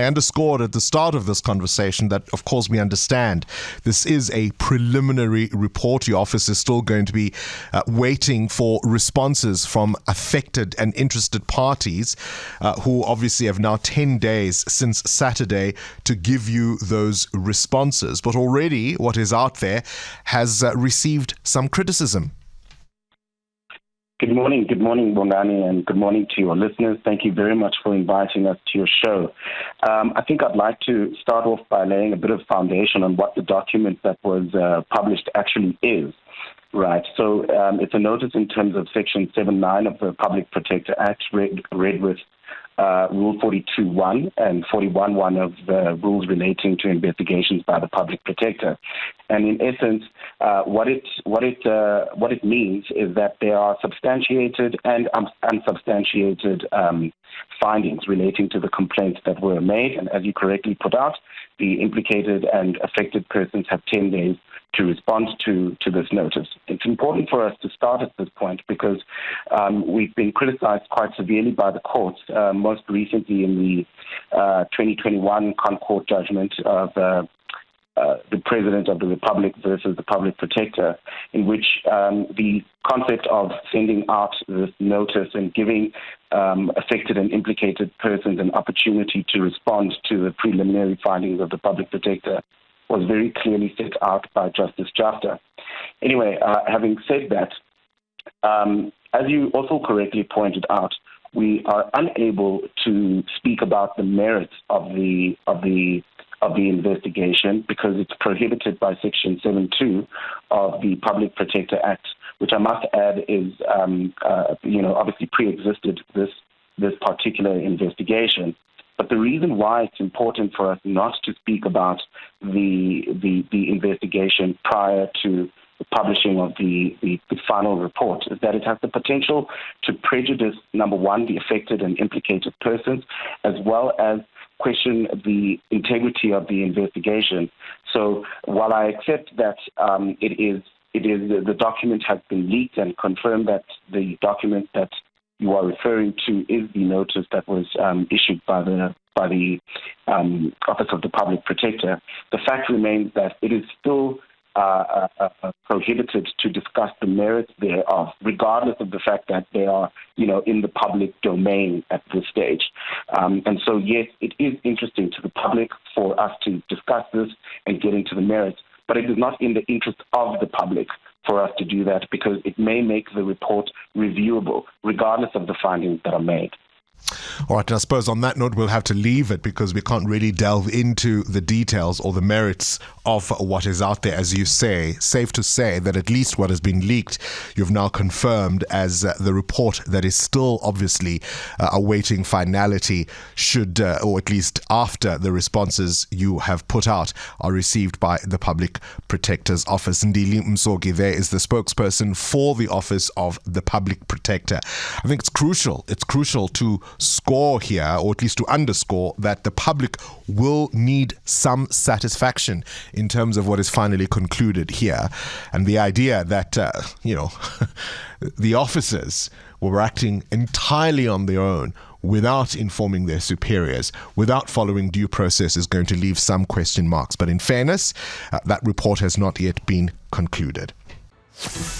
underscored at the start of this conversation that, of course, we understand this is a preliminary report. Your office is still going to be waiting for responses from affected and interested parties who obviously have now 10 days since Saturday to give you those responses. But already what is out there has received some criticism. Good morning, Bongani, and good morning to your listeners. Thank you very much for inviting us to your show. I think I'd like to start off by laying a bit of foundation on what the document that was published actually is. Right, so it's a notice in terms of Section 7.9 of the Public Protector Act, read with Rule 42.1 and 41.1 of the rules relating to investigations by the Public Protector. And in essence, what it means is that there are substantiated and unsubstantiated findings relating to the complaints that were made. And as you correctly put out, the implicated and affected persons have 10 days to respond to this notice. It's important for us to start at this point because we've been criticized quite severely by the courts, most recently in the 2021 Concord judgment of the President of the Republic versus the Public Protector, in which the concept of sending out this notice and giving affected and implicated persons an opportunity to respond to the preliminary findings of the Public Protector was very clearly set out by Justice Jafta. Anyway, having said that, as you also correctly pointed out, we are unable to speak about the merits of the investigation because it's prohibited by Section 7.2 of the Public Protector Act, which I must add is, obviously pre-existed this particular investigation. But the reason why it's important for us not to speak about the investigation prior to the publishing of the final report is that it has the potential to prejudice, number one, the affected and implicated persons, as well as question the integrity of the investigation. So while I accept that the document has been leaked and confirmed that the document that you are referring to is the notice that was issued by the Office of the Public Protector, the fact remains that it is still prohibited to discuss the merits thereof, regardless of the fact that they are, in the public domain at this stage. And so, yes, it is interesting to the public for us to discuss this and get into the merits, but it is not in the interest of the public for us to do that because it may make the report reviewable, regardless of the findings that are made. All right, and I suppose on that note, we'll have to leave it because we can't really delve into the details or the merits of what is out there. As you say, safe to say that at least what has been leaked, you've now confirmed as the report that is still obviously awaiting finality should, or at least after the responses you have put out are received by the Public Protector's Office. Ndili Msogi there is the spokesperson for the Office of the Public Protector. I think it's crucial to score here, or at least to underscore that the public will need some satisfaction in terms of what is finally concluded here. And the idea that, the officers were acting entirely on their own without informing their superiors, without following due process is going to leave some question marks. But in fairness, that report has not yet been concluded.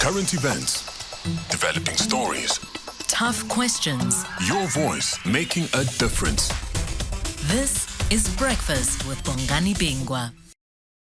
Current events, developing stories, tough questions. Your voice making a difference. This is Breakfast with Bongani Bingwa.